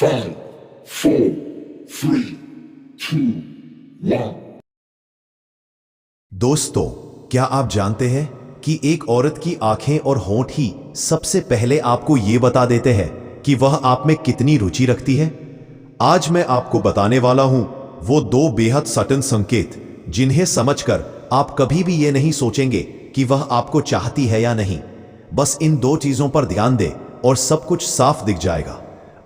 5, 4, 3, 2, 1। दोस्तों, क्या आप जानते हैं कि एक औरत की आंखें और होंठ ही सबसे पहले आपको ये बता देते हैं कि वह आप में कितनी रुचि रखती है? आज मैं आपको बताने वाला हूं वो दो बेहद सटन संकेत जिन्हें समझकर आप कभी भी ये नहीं सोचेंगे कि वह आपको चाहती है या नहीं। बस इन दो चीजों पर ध्यान दें और सब कुछ साफ दिख जाएगा।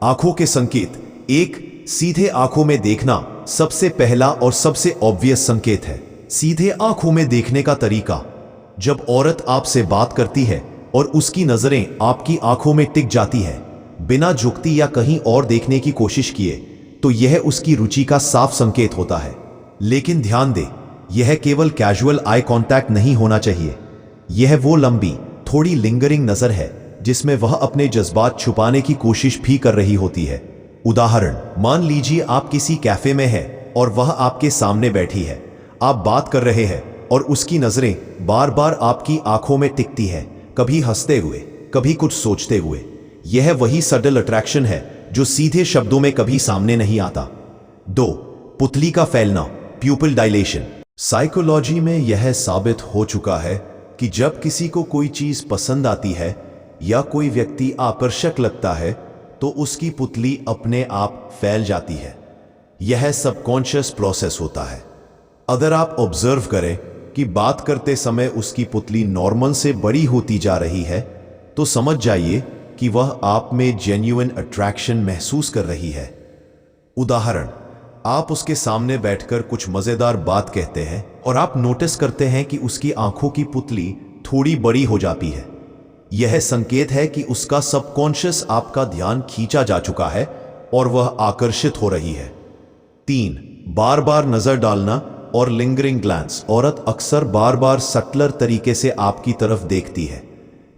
आंखों के संकेत। एक, सीधे आंखों में देखना सबसे पहला और सबसे ऑब्वियस संकेत है। सीधे आंखों में देखने का तरीका। जब औरत आपसे बात करती है और उसकी नजरें आपकी आंखों में टिक जाती है, बिना झुकती या कहीं और देखने की कोशिश किए, तो यह उसकी रुचि का साफ संकेत होता है। लेकिन ध्यान दें, यह केवल कैजुअल आई कांटेक्ट नहीं होना चाहिए। यह वो लंबी, थोड़ी लिंगरिंग नजर है जिसमें वह अपने जज्बात छुपाने की कोशिश भी कर रही होती है। उदाहरण, मान लीजिए आप किसी कैफे में हैं और वह आपके सामने बैठी है। आप बात कर रहे हैं और उसकी नजरें बार बार आपकी आंखों में टिकती है, कभी हंसते हुए, कभी कुछ सोचते हुए। यह वही सटल अट्रैक्शन है जो सीधे शब्दों में कभी सामने नहीं आता। 2, पुतली का फैलना, प्यूपिल डायलेशन। साइकोलॉजी में यह साबित हो चुका है कि जब किसी को कोई चीज पसंद आती है या कोई व्यक्ति आकर्षक लगता है तो उसकी पुतली अपने आप फैल जाती है। यह सबकॉन्शियस प्रोसेस होता है। अगर आप ऑब्जर्व करें कि बात करते समय उसकी पुतली नॉर्मल से बड़ी होती जा रही है, तो समझ जाइए कि वह आप में जेन्युइन अट्रैक्शन महसूस कर रही है। उदाहरण, आप उसके सामने बैठकर कुछ मजेदार बात कहते हैं और आप नोटिस करते हैं कि उसकी आंखों की पुतली थोड़ी बड़ी हो जाती है। यह संकेत है कि उसका सबकॉन्शियस आपका ध्यान खींचा जा चुका है और वह आकर्षित हो रही है। 3, बार बार नजर डालना और लिंगरिंग ग्लैंस। औरत अक्सर बार बार सटलर तरीके से आपकी तरफ देखती है।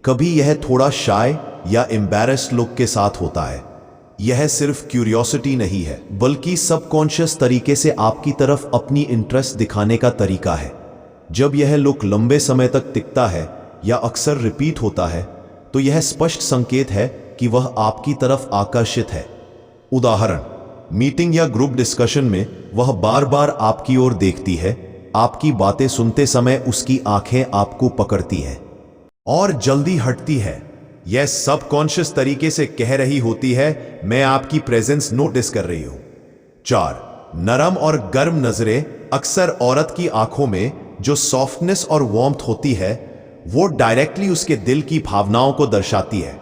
कभी यह थोड़ा शाय या एम्बैरेस्ड लुक के साथ होता है। यह सिर्फ क्यूरियोसिटी नहीं है, बल्कि सबकॉन्शियस तरीके से आपकी तरफ अपनी इंटरेस्ट दिखाने का तरीका है। जब यह लुक लंबे समय तक टिकता है या अक्सर रिपीट होता है, तो यह स्पष्ट संकेत है कि वह आपकी तरफ आकर्षित है। उदाहरण, मीटिंग या ग्रुप डिस्कशन में वह बार बार आपकी ओर देखती है। आपकी बातें सुनते समय उसकी आंखें आपको पकड़ती हैं और जल्दी हटती है। यह सबकॉन्शियस तरीके से कह रही होती है, मैं आपकी प्रेजेंस नोटिस कर रही हूं। 4, नरम और गर्म नजरें। अक्सर औरत की आंखों में जो सॉफ्टनेस और वार्मथ होती है, वो डायरेक्टली उसके दिल की भावनाओं को दर्शाती है।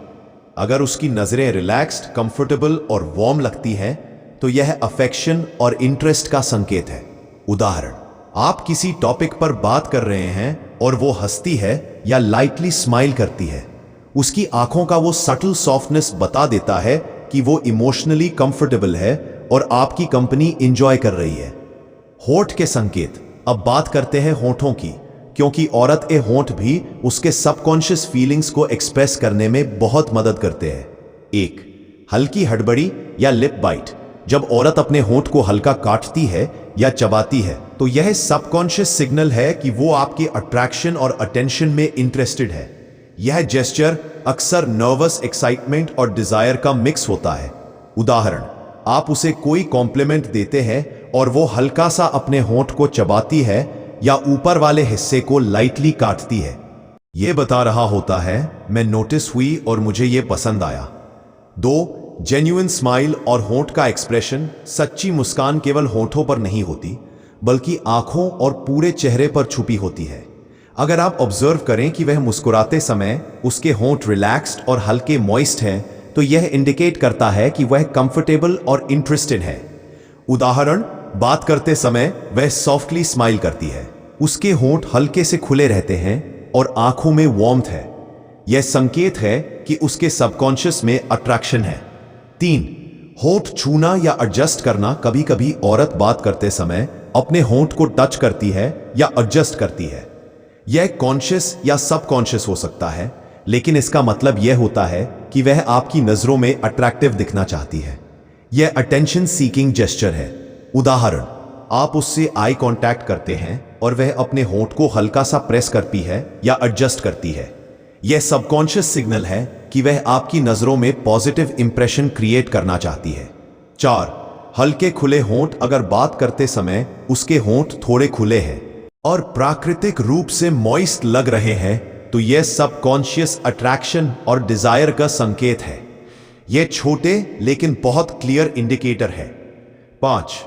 अगर उसकी नजरें रिलैक्स्ड, कंफर्टेबल और वार्म लगती हैं, तो यह अफेक्शन और इंटरेस्ट का संकेत है। उदाहरण, आप किसी टॉपिक पर बात कर रहे हैं और वो हंसती है या लाइटली स्माइल करती है। उसकी आंखों का वो सटल सॉफ्टनेस बता देता है कि वो इमोशनली कंफर्टेबल है और आपकी कंपनी एंजॉय कर रही है। होंठ के संकेत। अब बात करते हैं होंठों की, क्योंकि औरत के होंठ भी उसके सबकॉन्शियस फीलिंग्स को एक्सप्रेस करने में बहुत मदद करते हैं। 1, हल्की हड़बड़ी या लिप बाइट। जब औरत अपने होंठ को हल्का काटती है या चबाती है, तो यह सबकॉन्शियस सिग्नल है कि वो आपके अट्रैक्शन और अटेंशन में इंटरेस्टेड है। यह जेस्चर अक्सर नर्वस एक्साइटमेंट और डिजायर का मिक्स होता है। उदाहरण, आप उसे कोई कॉम्प्लीमेंट देते हैं और वो हल्का सा अपने होंठ को चबाती है या ऊपर वाले हिस्से को लाइटली काटती है। यह बता रहा होता है, मैं नोटिस हुई और मुझे यह पसंद आया। 2, जेन्युइन स्माइल और होंठ का एक्सप्रेशन। सच्ची मुस्कान केवल होंठों पर नहीं होती, बल्कि आंखों और पूरे चेहरे पर छुपी होती है। अगर आप ऑब्जर्व करें कि वह मुस्कुराते समय उसके होंठ रिलैक्स्ड और हल्के मॉइस्ट हैं, तो यह इंडिकेट करता है कि वह कंफर्टेबल और इंटरेस्टेड है। उदाहरण, बात करते समय वह सॉफ्टली स्माइल करती है, उसके होंठ हल्के से खुले रहते हैं और आंखों में वार्मथ है। यह संकेत है कि उसके सबकॉन्शियस में अट्रैक्शन है। 3, होंठ छूना या एडजस्ट करना। कभी कभी औरत बात करते समय अपने होंठ को टच करती है या एडजस्ट करती है। यह कॉन्शियस या सबकॉन्शियस हो सकता है, लेकिन इसका मतलब यह होता है कि वह आपकी नजरों में अट्रैक्टिव दिखना चाहती है। यह अटेंशन सीकिंग जेस्चर है। उदाहरण, आप उससे आई कांटेक्ट करते हैं और वह अपने होंठ को हल्का सा प्रेस करती है या एडजस्ट करती है। यह सबकॉन्शियस सिग्नल है कि वह आपकी नजरों में पॉजिटिव इंप्रेशन क्रिएट करना चाहती है। 4. हल्के खुले होंठ, अगर बात करते समय उसके होंठ थोड़े खुले हैं और प्राकृतिक रूप से मॉइस्ट लग रहे हैं तो यह सबकॉन्शियस अट्रैक्शन और डिजायर का संकेत है। यह छोटे लेकिन बहुत क्लियर इंडिकेटर है। 5.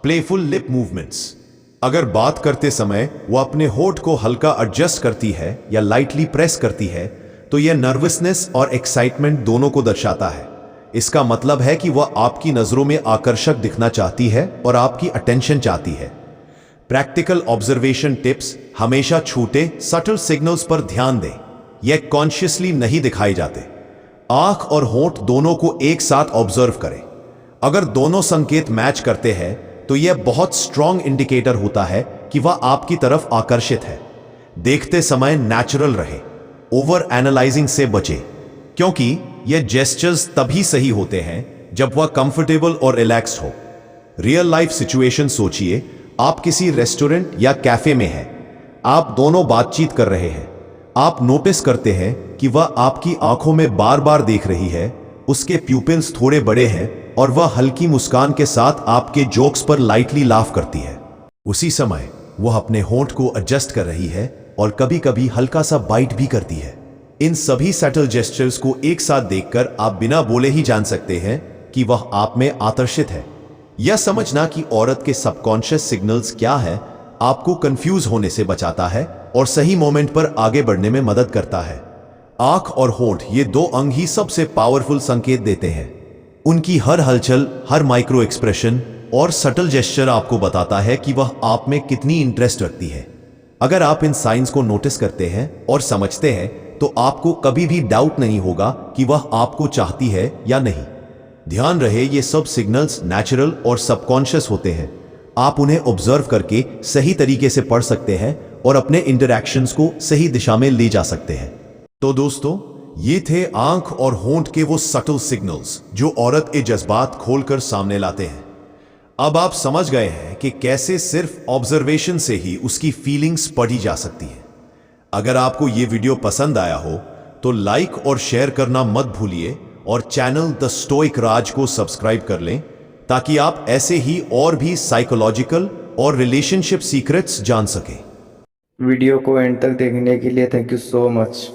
प्लेफुल लिप मूवमेंट्स, अगर बात करते समय वो अपने होठ को हल्का एडजस्ट करती है या लाइटली प्रेस करती है तो यह नर्वसनेस और एक्साइटमेंट दोनों को दर्शाता है। इसका मतलब है कि वह आपकी नजरों में आकर्षक दिखना चाहती है और आपकी अटेंशन चाहती है। प्रैक्टिकल ऑब्जर्वेशन टिप्स, हमेशा छोटे सटल सिग्नल्स पर ध्यान दें। यह कॉन्शियसली नहीं दिखाए जाते। आंख और होंठ दोनों को एक साथ ऑब्जर्व करें। अगर दोनों संकेत मैच करते हैं तो यह बहुत स्ट्रॉन्ग इंडिकेटर होता है कि वह आपकी तरफ आकर्षित है। देखते समय नेचुरल रहे, ओवर एनालाइजिंग से बचे, क्योंकि यह जेस्चर्स तभी सही होते हैं जब वह कंफर्टेबल और रिलैक्स्ड हो। रियल लाइफ सिचुएशन सोचिए, आप किसी रेस्टोरेंट या कैफे में हैं, आप दोनों बातचीत कर रहे हैं, आप नोटिस करते हैं कि वह आपकी आंखों में बार बार देख रही है, उसके प्यूपिल्स थोड़े बड़े हैं और वह हल्की मुस्कान के साथ आपके जोक्स पर लाइटली लाफ करती है। उसी समय वह अपने होंठ को एडजस्ट कर रही है और कभी कभी हल्का सा बाइट भी करती है। इन सभी सटल जेस्चर्स को एक साथ देखकर आप बिना बोले ही जान सकते हैं कि वह आप में आकर्षित है। यह समझना कि औरत के सबकॉन्शियस सिग्नल्स क्या है आपको कंफ्यूज होने से बचाता है और सही मोमेंट पर आगे बढ़ने में मदद करता है। आंख और होंठ, ये दो अंग ही सबसे पावरफुल संकेत देते हैं। उनकी हर हलचल, हर माइक्रो एक्सप्रेशन और सटल जेस्चर आपको बताता है कि वह आप में कितनी इंटरेस्ट रखती है। अगर आप इन साइंस को नोटिस करते हैं और समझते हैं तो आपको कभी भी डाउट नहीं होगा कि वह आपको चाहती है या नहीं। ध्यान रहे, ये सब सिग्नल्स नेचुरल और सबकॉन्शियस होते हैं। आप उन्हें ऑब्जर्व करके सही तरीके से पढ़ सकते हैं और अपने इंटरैक्शंस को सही दिशा में ले जा सकते हैं। तो दोस्तों, ये थे आंख और होंठ के वो सटल सिग्नल्स जो औरत के जज्बात खोलकर सामने लाते हैं। अब आप समझ गए हैं कि कैसे सिर्फ ऑब्जर्वेशन से ही उसकी फीलिंग्स पढ़ी जा सकती है। अगर आपको ये वीडियो पसंद आया हो तो लाइक और शेयर करना मत भूलिए और चैनल द स्टोइक राज को सब्सक्राइब कर लें ताकि आप ऐसे ही और भी साइकोलॉजिकल और रिलेशनशिप सीक्रेट्स जान सकें। वीडियो को एंड तक देखने के लिए थैंक यू सो मच।